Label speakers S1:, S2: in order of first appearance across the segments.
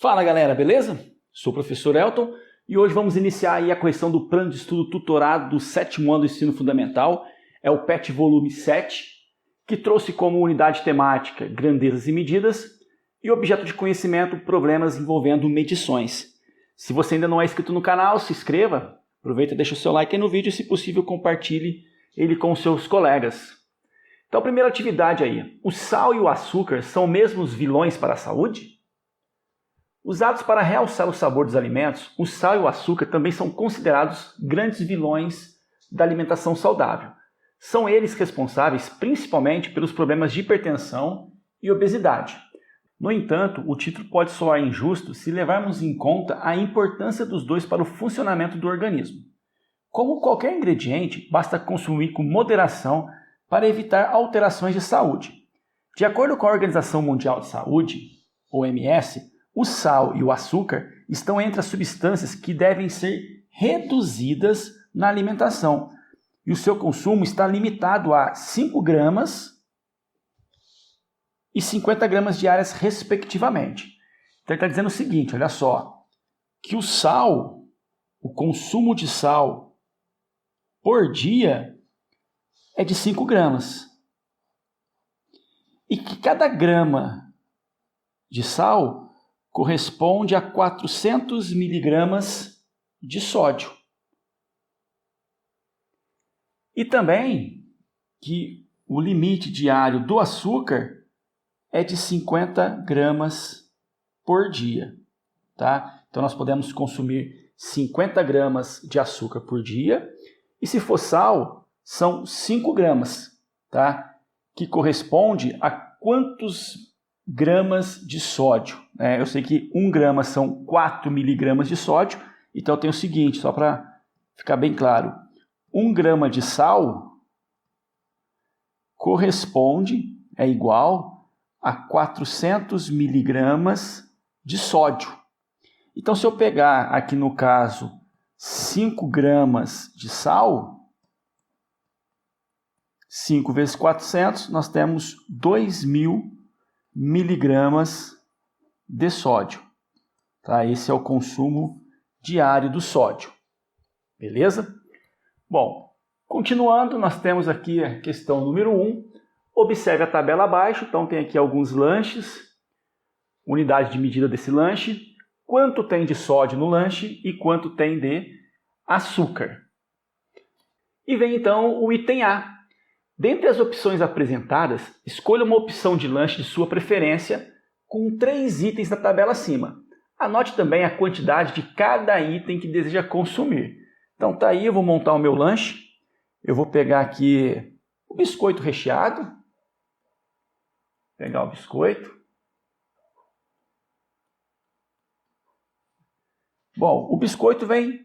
S1: Fala galera, beleza? Sou o professor Elton e hoje vamos iniciar aí a correção do plano de estudo tutorado do 7º ano do ensino fundamental, é o PET volume 7, que trouxe como unidade temática grandezas e medidas e objeto de conhecimento problemas envolvendo medições. Se você ainda não é inscrito no canal, se inscreva, aproveita e deixa o seu like aí no vídeo e se possível compartilhe ele com seus colegas. Então, primeira atividade aí, o sal e o açúcar são mesmo os vilões para a saúde? Usados para realçar o sabor dos alimentos, o sal e o açúcar também são considerados grandes vilões da alimentação saudável. São eles responsáveis principalmente pelos problemas de hipertensão e obesidade. No entanto, o título pode soar injusto se levarmos em conta a importância dos dois para o funcionamento do organismo. Como qualquer ingrediente, basta consumir com moderação para evitar alterações de saúde. De acordo com a Organização Mundial de Saúde, OMS, o sal e o açúcar estão entre as substâncias que devem ser reduzidas na alimentação, e o seu consumo está limitado a 5 gramas e 50 gramas diárias, respectivamente. Então ele está dizendo o seguinte, olha só, que o sal, o consumo de sal por dia é de 5 gramas. E que cada grama de sal corresponde a 400 miligramas de sódio. E também que o limite diário do açúcar é de 50 gramas por dia. Tá? Então nós podemos consumir 50 gramas de açúcar por dia. E se for sal, são 5 gramas, tá? Que corresponde a quantos gramas de sódio? Eu sei que 1 grama são 4 miligramas de sódio, então eu tenho o seguinte, só para ficar bem claro. 1 grama de sal corresponde, é igual a 400 miligramas de sódio. Então se eu pegar aqui no caso 5 gramas de sal, 5 vezes 400, nós temos 2.000 miligramas de sódio. Tá? Esse é o consumo diário do sódio. Beleza? Bom, continuando, nós temos aqui a questão número 1. Observe a tabela abaixo. Então tem aqui alguns lanches, unidade de medida desse lanche, quanto tem de sódio no lanche e quanto tem de açúcar. E vem então o item A. Dentre as opções apresentadas, escolha uma opção de lanche de sua preferência com 3 itens na tabela acima. Anote também a quantidade de cada item que deseja consumir. Então tá aí, eu vou montar o meu lanche. Eu vou pegar aqui o biscoito recheado. Pegar o biscoito. Bom, o biscoito vem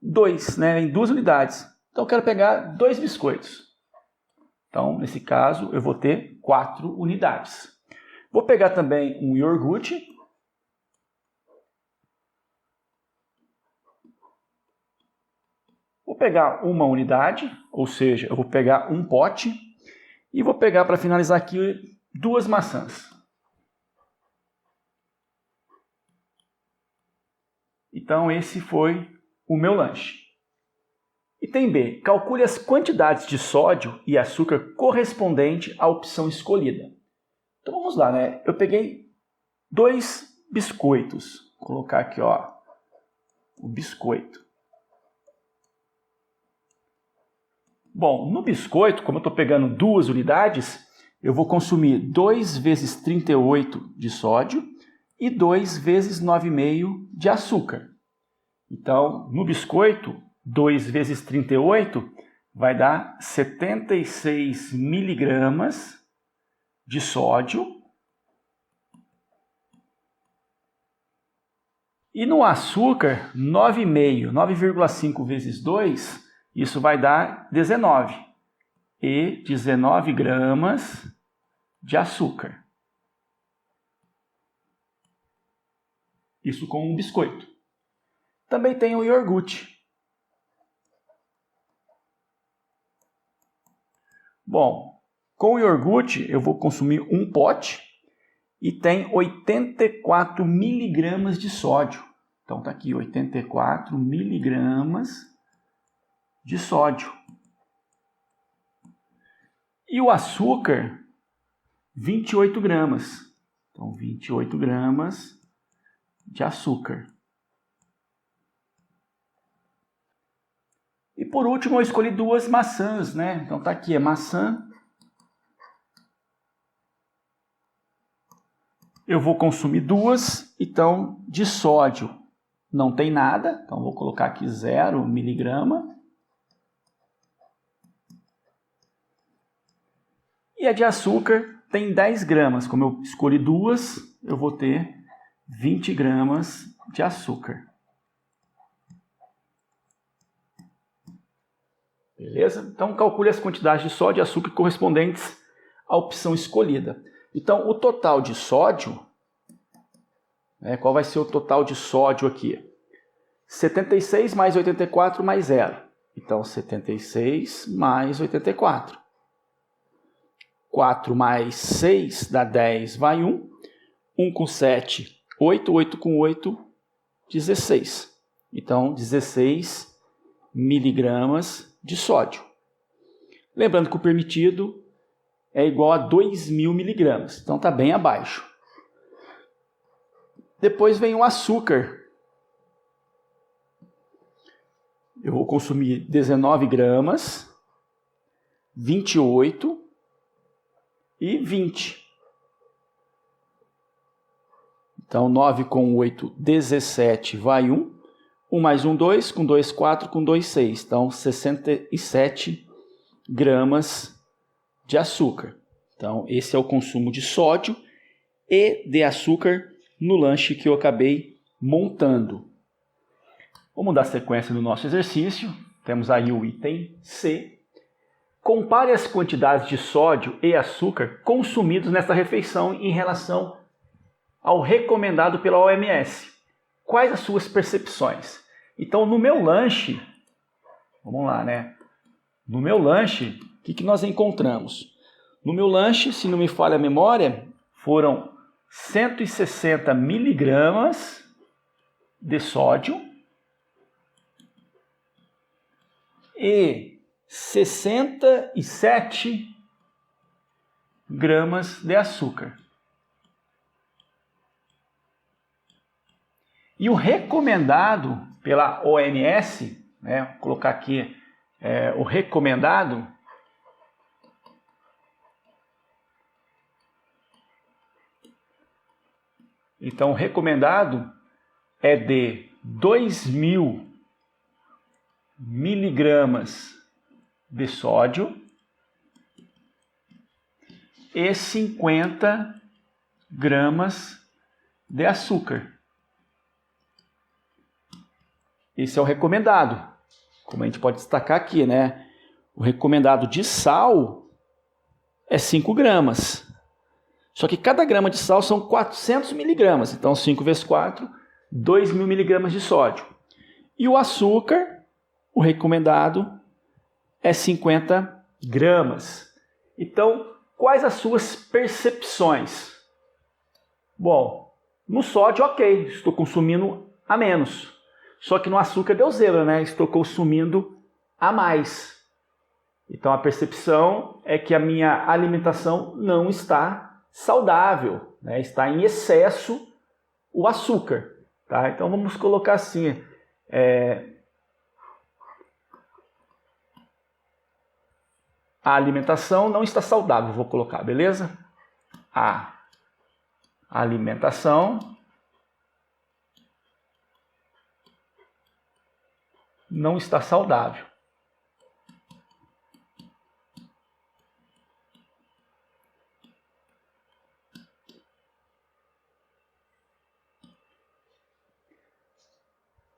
S1: 2, né? Em 2 unidades. Então eu quero pegar 2 biscoitos. Então, nesse caso, eu vou ter 4 unidades. Vou pegar também um iogurte. Vou pegar uma unidade, ou seja, eu vou pegar um pote. E vou pegar, para finalizar aqui, 2 maçãs. Então, esse foi o meu lanche. Item B. Calcule as quantidades de sódio e açúcar correspondente à opção escolhida. Então vamos lá, né? Eu peguei 2 biscoitos. Vou colocar aqui, ó, o biscoito. Bom, no biscoito, como eu estou pegando 2 unidades, eu vou consumir 2 vezes 38 de sódio e 2 vezes 9,5 de açúcar. Então, no biscoito, 2 vezes 38 vai dar 76 miligramas de sódio. E no açúcar, 9,5, 9,5 vezes 2, isso vai dar 19. E 19 gramas de açúcar. Isso com um biscoito. Também tem o iogurte. Bom, com o iogurte eu vou consumir um pote e tem 84 miligramas de sódio. Então está aqui 84 miligramas de sódio. E o açúcar, 28 gramas. Então 28 gramas de açúcar. E por último eu escolhi 2 maçãs, né? Então tá aqui a maçã. Eu vou consumir 2, então de sódio não tem nada, então vou colocar aqui 0 miligrama. E a de açúcar tem 10 gramas, como eu escolhi 2, eu vou ter 20 gramas de açúcar. Beleza? Então calcule as quantidades de sódio e açúcar correspondentes à opção escolhida. Então o total de sódio, qual vai ser o total de sódio aqui? 76 mais 84 mais 0. Então 76 mais 84. 4 mais 6 dá 10, vai 1. 1 com 7, 8. 8 com 8, 16. Então 16 miligramas de sódio. Lembrando que o permitido é igual a 2.000 miligramas, então está bem abaixo. Depois vem o açúcar. Eu vou consumir 19 gramas, 28 e 20. Então 9 com 8, 17, vai 1. 1 mais 1, 2, com 2, 4, com 2, 6. Então 67 gramas de açúcar. Então esse é o consumo de sódio e de açúcar no lanche que eu acabei montando. Vamos dar sequência no nosso exercício. Temos aí o item C. Compare as quantidades de sódio e açúcar consumidos nesta refeição em relação ao recomendado pela OMS. Quais as suas percepções? Então, no meu lanche, vamos lá, né? No meu lanche, o que nós encontramos? No meu lanche, se não me falha a memória, foram 160 miligramas de sódio e 67 gramas de açúcar. E o recomendado pela OMS, vou colocar aqui o recomendado, então o recomendado é de 2.000 miligramas de sódio e 50 gramas de açúcar. Esse é o recomendado. Como a gente pode destacar aqui, né? O recomendado de sal é 5 gramas. Só que cada grama de sal são 400 miligramas. Então 5 vezes 4, 2.000 miligramas de sódio. E o açúcar, o recomendado, é 50 gramas. Então, quais as suas percepções? Bom, no sódio, ok, estou consumindo a menos. Só que no açúcar deu zebra, né? Estou consumindo a mais. Então a percepção é que a minha alimentação não está saudável, né? Está em excesso o açúcar. Tá? Então vamos colocar assim. A alimentação não está saudável, vou colocar, beleza? A alimentação não está saudável.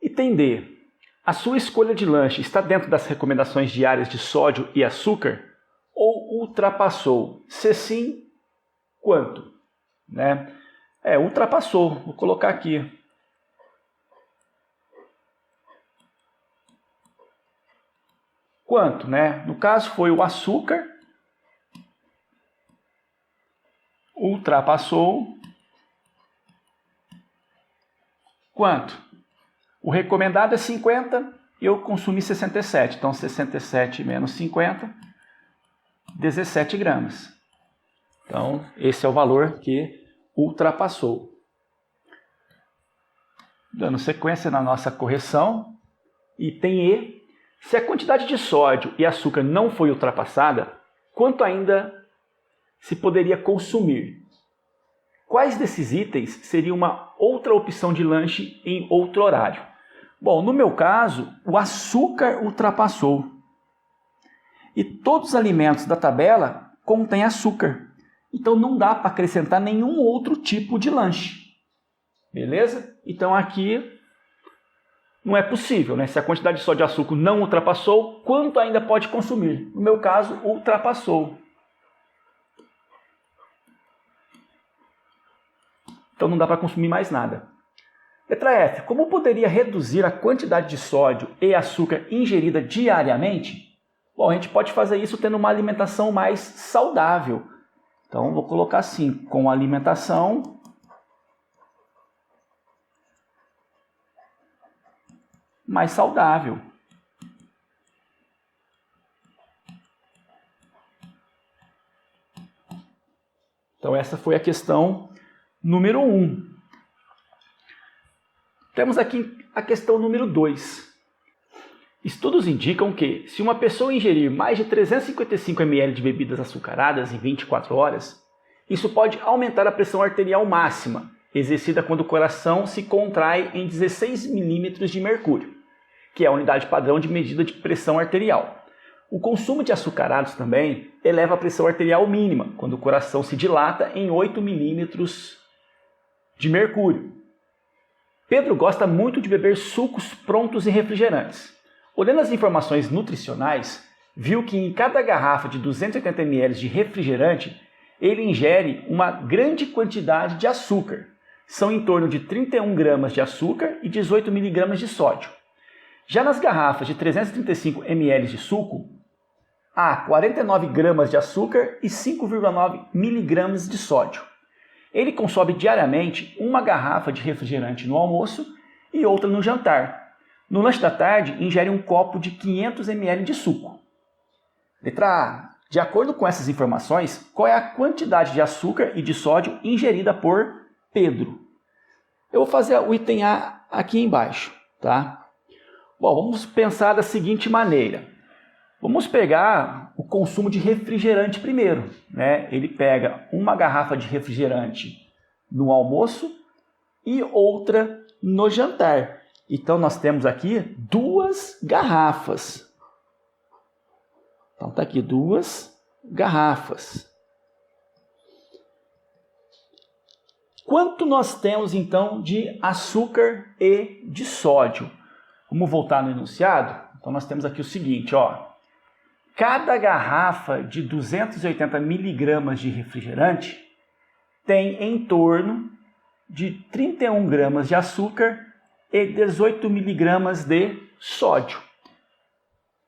S1: Item D. A sua escolha de lanche está dentro das recomendações diárias de sódio e açúcar ou ultrapassou? Se sim, quanto? Ultrapassou. Vou colocar aqui. Quanto, né? No caso foi o açúcar, ultrapassou quanto? O recomendado é 50, eu consumi 67. Então, 67 menos 50, 17 gramas. Então, esse é o valor que ultrapassou. Dando sequência na nossa correção, item E. Se a quantidade de sódio e açúcar não foi ultrapassada, quanto ainda se poderia consumir? Quais desses itens seria uma outra opção de lanche em outro horário? Bom, no meu caso, o açúcar ultrapassou. E todos os alimentos da tabela contêm açúcar. Então não dá para acrescentar nenhum outro tipo de lanche. Beleza? Então aqui não é possível, né? Se a quantidade de sódio e açúcar não ultrapassou, quanto ainda pode consumir? No meu caso, ultrapassou. Então não dá para consumir mais nada. Letra F. Como poderia reduzir a quantidade de sódio e açúcar ingerida diariamente? Bom, a gente pode fazer isso tendo uma alimentação mais saudável. Então vou colocar assim, com alimentação mais saudável. Então essa foi a questão número 1. Temos aqui a questão número 2. Estudos indicam que, se uma pessoa ingerir mais de 355 ml de bebidas açucaradas em 24 horas, isso pode aumentar a pressão arterial máxima, exercida quando o coração se contrai em 16 milímetros de mercúrio, que é a unidade padrão de medida de pressão arterial. O consumo de açucarados também eleva a pressão arterial mínima, quando o coração se dilata em 8 milímetros de mercúrio. Pedro gosta muito de beber sucos prontos e refrigerantes. Olhando as informações nutricionais, viu que em cada garrafa de 280 ml de refrigerante, ele ingere uma grande quantidade de açúcar. São em torno de 31 gramas de açúcar e 18 miligramas de sódio. Já nas garrafas de 335 ml de suco, há 49 gramas de açúcar e 5,9 miligramas de sódio. Ele consome diariamente uma garrafa de refrigerante no almoço e outra no jantar. No lanche da tarde, ingere um copo de 500 ml de suco. Letra A. De acordo com essas informações, qual é a quantidade de açúcar e de sódio ingerida por Pedro? Eu vou fazer o item A aqui embaixo, tá? Bom, vamos pensar da seguinte maneira. Vamos pegar o consumo de refrigerante primeiro, né? Ele pega uma garrafa de refrigerante no almoço e outra no jantar. Então, nós temos aqui 2 garrafas. Então, está aqui 2 garrafas. Quanto nós temos, então, de açúcar e de sódio? Vamos voltar no enunciado? Então, nós temos aqui o seguinte, ó. Cada garrafa de 280 miligramas de refrigerante tem em torno de 31 gramas de açúcar e 18 miligramas de sódio.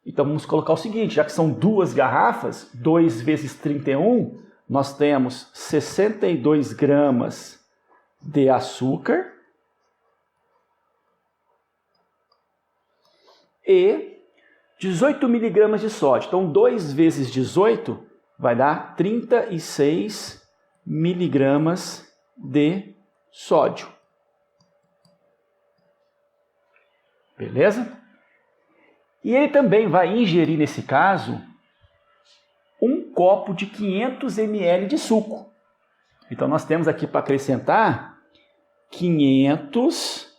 S1: Então vamos colocar o seguinte, já que são 2 garrafas, 2 vezes 31, nós temos 62 gramas de açúcar e 18 miligramas de sódio. Então 2 vezes 18 vai dar 36 miligramas de sódio. Beleza? E ele também vai ingerir, nesse caso, um copo de 500 ml de suco. Então, nós temos aqui para acrescentar 500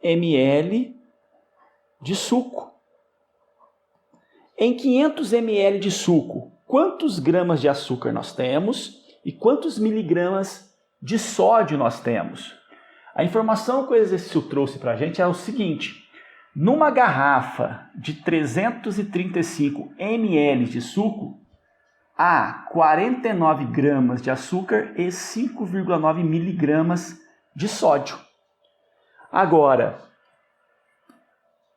S1: ml de suco. Em 500 ml de suco, quantos gramas de açúcar nós temos e quantos miligramas de sódio nós temos? A informação que o exercício trouxe para a gente é o seguinte. Numa garrafa de 335 ml de suco, há 49 gramas de açúcar e 5,9 miligramas de sódio. Agora,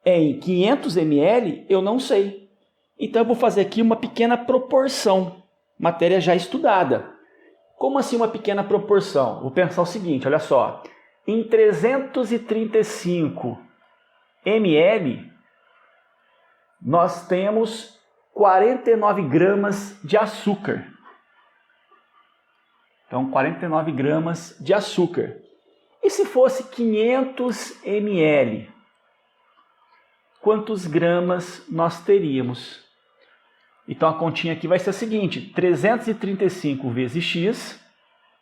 S1: em 500 ml, eu não sei. Então, eu vou fazer aqui uma pequena proporção, matéria já estudada. Como assim uma pequena proporção? Vou pensar o seguinte, olha só. em 335 ml, nós temos 49 gramas de açúcar. Então, 49 gramas de açúcar. E se fosse 500 ml, quantos gramas nós teríamos? Então, a continha aqui vai ser a seguinte: 335 vezes x,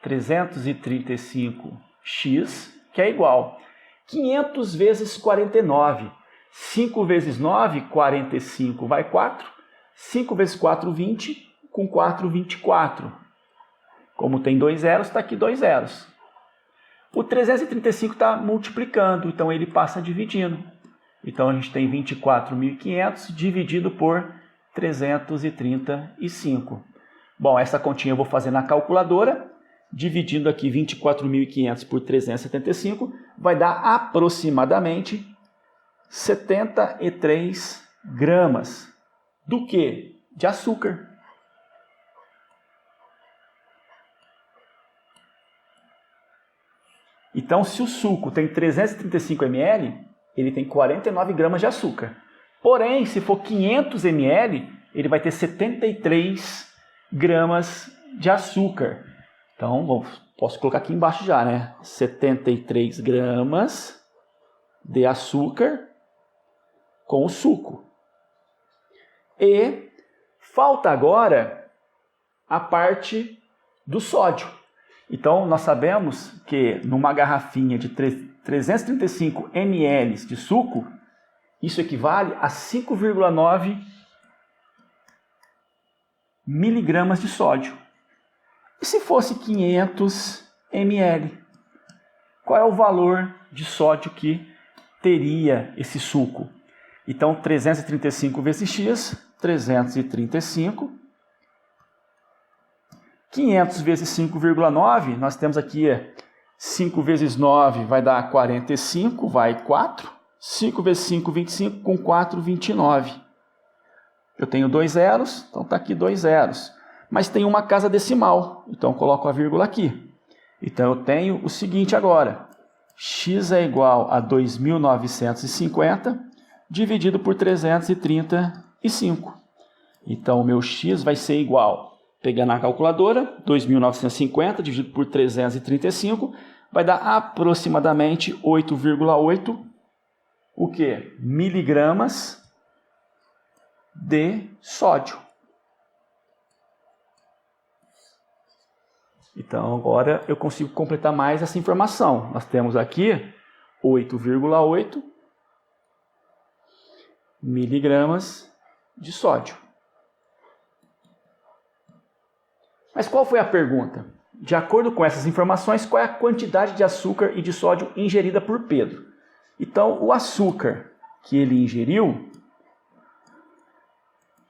S1: 335x, que é igual 500 vezes 49. 5 vezes 9, 45, vai 4. 5 vezes 4, 20. Com 4, 24. Como tem 2 zeros, está aqui 2 zeros. O 335 está multiplicando, então ele passa dividindo. Então a gente tem 24.500 dividido por 335. Bom, essa continha eu vou fazer na calculadora. Dividindo aqui 24.500 por 375, vai dar aproximadamente 73 gramas. Do que? De açúcar. Então, se o suco tem 335 ml, ele tem 49 gramas de açúcar. Porém, se for 500 ml, ele vai ter 73 gramas de açúcar. Então, posso colocar aqui embaixo já, né? 73 gramas de açúcar com o suco. E falta agora a parte do sódio. Então, nós sabemos que numa garrafinha de 335 ml de suco, isso equivale a 5,9 miligramas de sódio. E se fosse 500 ml? Qual é o valor de sódio que teria esse suco? Então, 335 vezes x, 335. 500 vezes 5,9, nós temos aqui 5 vezes 9 vai dar 45, vai 4. 5 vezes 5, 25, com 4, 29. Eu tenho 2 zeros, então está aqui 2 zeros. Mas tem uma casa decimal, então eu coloco a vírgula aqui. Então eu tenho o seguinte agora: x é igual a 2.950 dividido por 335. Então o meu x vai ser igual, pegando a calculadora, 2.950 dividido por 335, vai dar aproximadamente 8,8 o quê? Miligramas de sódio. Então, agora eu consigo completar mais essa informação. Nós temos aqui 8,8 miligramas de sódio. Mas qual foi a pergunta? De acordo com essas informações, qual é a quantidade de açúcar e de sódio ingerida por Pedro? Então, o açúcar que ele ingeriu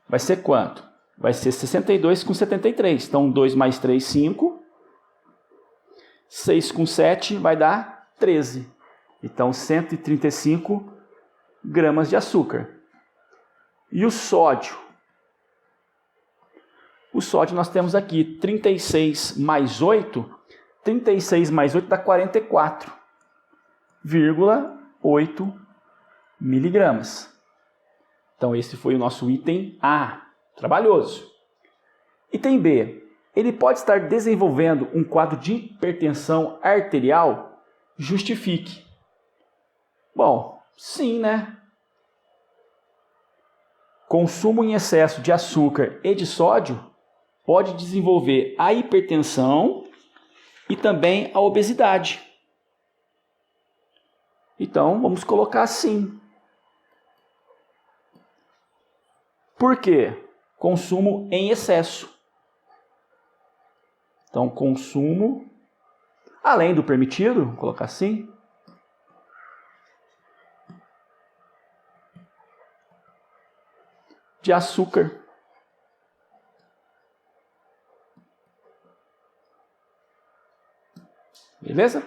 S1: vai ser quanto? Vai ser 62 com 73. Então, 2 mais 3, 5. 6 com 7 vai dar 13. Então, 135 gramas de açúcar. E o sódio? O sódio nós temos aqui 36 mais 8. 36 mais 8 dá 44,8 miligramas. Então, esse foi o nosso item A. Trabalhoso. Item B. Ele pode estar desenvolvendo um quadro de hipertensão arterial? Justifique. Bom, sim, né? Consumo em excesso de açúcar e de sódio pode desenvolver a hipertensão e também a obesidade. Então, vamos colocar assim. Por quê? Consumo em excesso. Então, consumo, além do permitido, vou colocar assim, de açúcar. Beleza?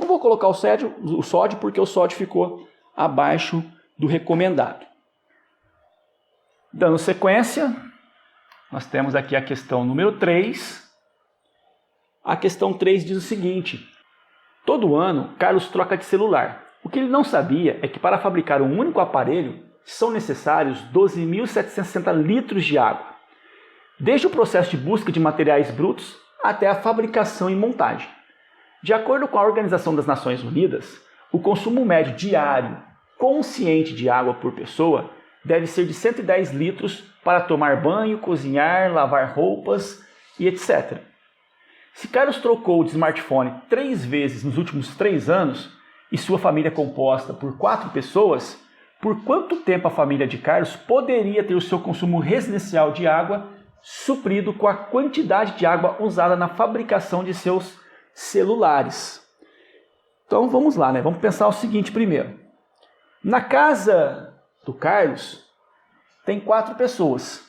S1: Não vou colocar o sódio porque o sódio ficou abaixo do recomendado. Dando sequência, nós temos aqui a questão número 3. A questão 3 diz o seguinte: Todo ano, Carlos troca de celular. O que ele não sabia é que para fabricar um único aparelho são necessários 12.760 litros de água, desde o processo de busca de materiais brutos até a fabricação e montagem. De acordo com a Organização das Nações Unidas, o consumo médio diário consciente de água por pessoa deve ser de 110 litros para tomar banho, cozinhar, lavar roupas e etc. Se Carlos trocou de smartphone 3 vezes nos últimos 3 anos e sua família é composta por 4 pessoas, por quanto tempo a família de Carlos poderia ter o seu consumo residencial de água suprido com a quantidade de água usada na fabricação de seus celulares? Então vamos lá, né? Vamos pensar o seguinte primeiro. Na casa do Carlos tem 4 pessoas,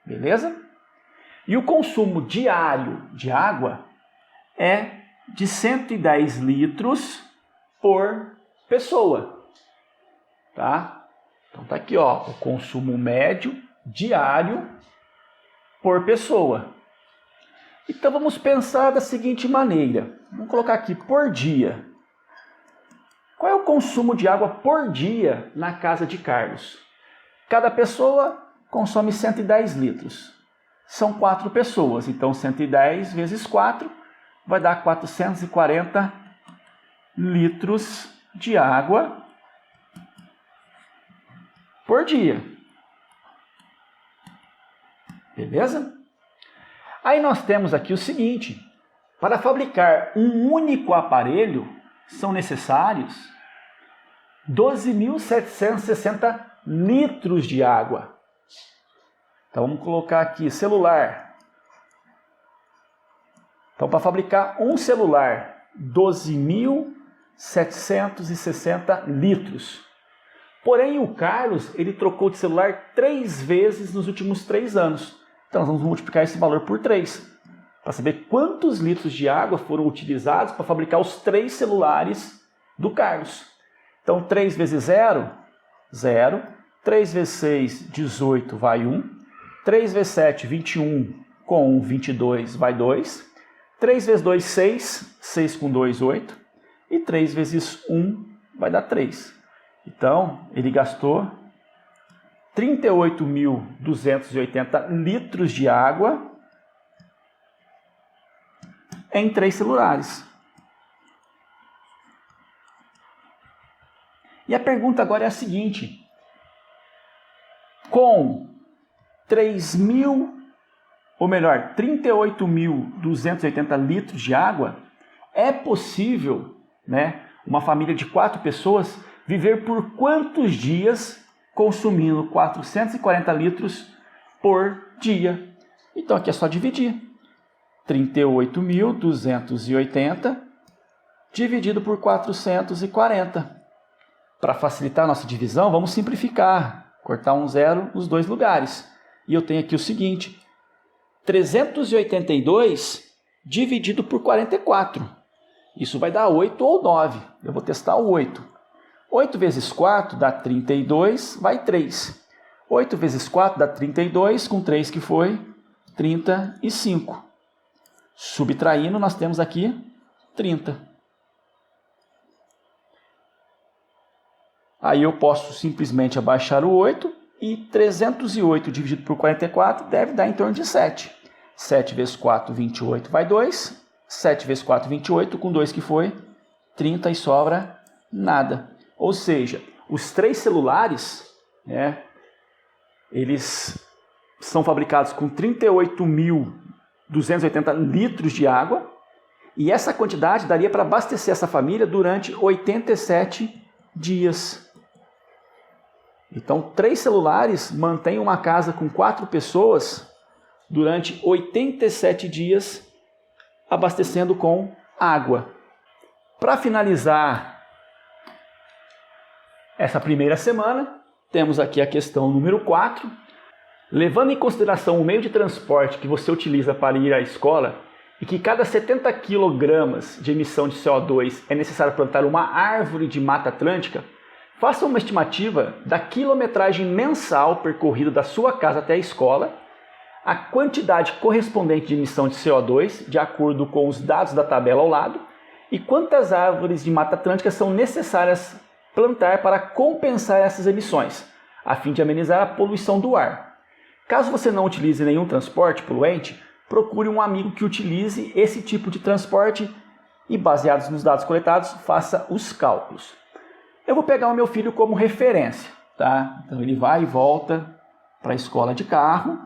S1: beleza? E o consumo diário de água é de 110 litros por pessoa, tá? Então tá aqui, ó, o consumo médio diário por pessoa. Então vamos pensar da seguinte maneira. Vamos colocar aqui por dia. Qual é o consumo de água por dia na casa de Carlos? Cada pessoa consome 110 litros. São 4 pessoas, então 110 vezes 4 vai dar 440 litros de água por dia. Beleza? Aí nós temos aqui o seguinte: para fabricar um único aparelho são necessários 12.760 litros de água. Então vamos colocar aqui celular. Então para fabricar um celular, 12.760 litros. Porém o Carlos, ele trocou de celular 3 vezes nos últimos 3 anos. Então nós vamos multiplicar esse valor por 3, para saber quantos litros de água foram utilizados para fabricar os 3 celulares do Carlos. Então 3 vezes 0, 0. 3 vezes 6, 18, vai 1. 3 vezes 7, 21, com 1, 22, vai 2. 3 vezes 2, 6. 6 com 2, 8. E 3 vezes 1 vai dar 3. Então, ele gastou 38.280 litros de água em 3 celulares. E a pergunta agora é a seguinte: com 38.280 litros de água, é possível, né, uma família de 4 pessoas viver por quantos dias consumindo 440 litros por dia? Então aqui é só dividir. 38.280 dividido por 440. Para facilitar a nossa divisão, vamos simplificar. Cortar um zero nos 2 lugares. E eu tenho aqui o seguinte: 382 dividido por 44. Isso vai dar 8 ou 9. Eu vou testar o 8. 8 vezes 4 dá 32, vai 3. 8 vezes 4 dá 32, com 3 que foi 35. Subtraindo, nós temos aqui 30. Aí eu posso simplesmente abaixar o 8 e 308 dividido por 44 deve dar em torno de 7. 7 vezes 4, 28, vai 2. 7 vezes 4, 28, com 2 que foi 30 e sobra nada. Ou seja, os 3 celulares, né, eles são fabricados com 38.280 litros de água e essa quantidade daria para abastecer essa família durante 87 dias. Então, 3 celulares mantêm uma casa com 4 pessoas durante 87 dias, abastecendo com água. Para finalizar essa primeira semana, temos aqui a questão número 4. Levando em consideração o meio de transporte que você utiliza para ir à escola e que cada 70 kg de emissão de CO2 é necessário plantar uma árvore de Mata Atlântica, faça uma estimativa da quilometragem mensal percorrida da sua casa até a escola, a quantidade correspondente de emissão de CO2, de acordo com os dados da tabela ao lado, E quantas árvores de Mata Atlântica são necessárias plantar para compensar essas emissões, a fim de amenizar a poluição do ar? Caso você não utilize nenhum transporte poluente, procure um amigo que utilize esse tipo de transporte e, baseados nos dados coletados, faça os cálculos. Eu vou pegar o meu filho como referência, tá? Então ele vai e volta para a escola de carro.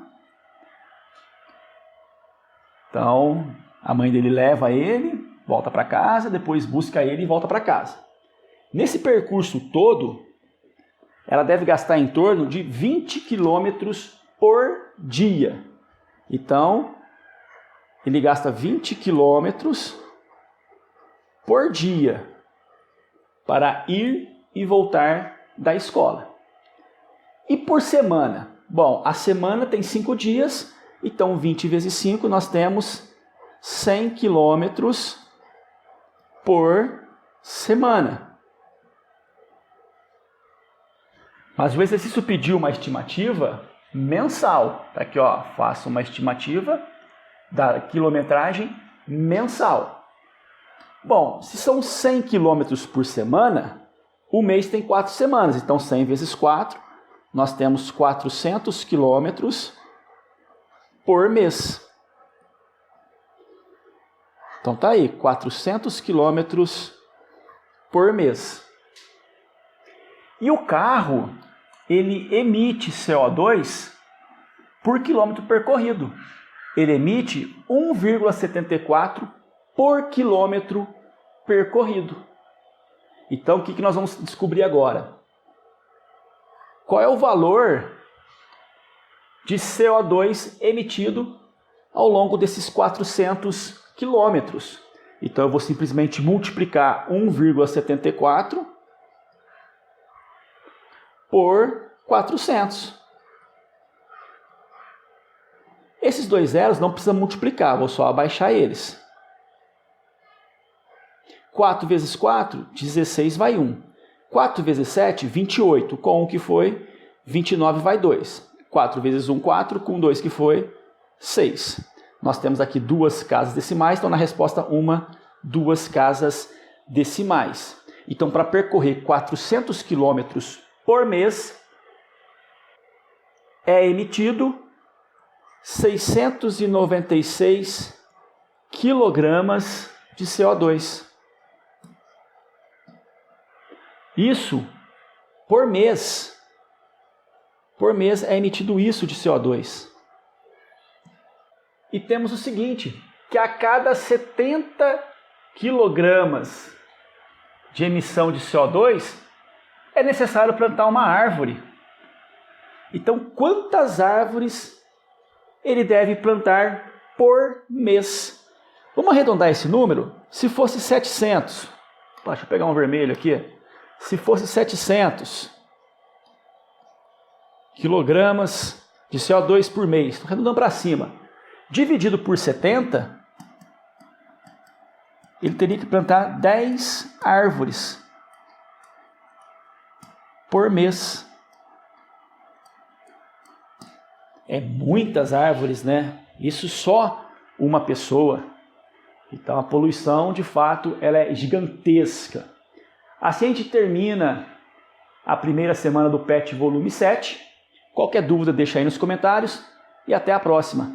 S1: Então a mãe dele leva ele, volta para casa, depois busca ele e volta para casa. Nesse percurso todo, ela deve gastar em torno de 20 quilômetros por dia. Então, ele gasta 20 quilômetros por dia para ir e voltar da escola. E por semana? Bom, a semana tem 5 dias, então 20 vezes 5 nós temos 100 quilômetros por semana. Mas o exercício pediu uma estimativa mensal. Tá aqui, ó, faça uma estimativa da quilometragem mensal. Bom, se são 100 quilômetros por semana, o mês tem 4 semanas. Então 100 vezes 4, nós temos 400 quilômetros por mês. Então tá aí, 400 quilômetros por mês. E o carro, ele emite CO2 por quilômetro percorrido. Ele emite 1,74 por quilômetro percorrido. Então, o que nós vamos descobrir agora? Qual é o valor de CO2 emitido ao longo desses 400 quilômetros? Então, eu vou simplesmente multiplicar 1,74 por 400. Esses dois zeros não precisa multiplicar, vou só abaixar eles. 4 vezes 4, 16 vai 1. 4 vezes 7, 28. Com 1 que foi, 29 vai 2. 4 vezes 1, 4. Com 2 que foi, 6. Nós temos aqui 2 casas decimais, então na resposta 2 casas decimais. Então, para percorrer 400 quilômetros por mês, é emitido 696 quilogramas de CO2. Isso por mês. Por mês é emitido isso de CO2. E temos o seguinte, que a cada 70 quilogramas de emissão de CO2, é necessário plantar uma árvore. Então, quantas árvores ele deve plantar por mês? Vamos arredondar esse número? Se fosse 700, deixa eu pegar um vermelho aqui. Se fosse 700 quilogramas de CO2 por mês, estou arredondando para cima, dividido por 70, ele teria que plantar 10 árvores por mês. É muitas árvores, né? Isso só uma pessoa. Então a poluição, de fato, ela é gigantesca. Assim a gente termina a primeira semana do PET volume 7. Qualquer dúvida deixa aí nos comentários e até a próxima.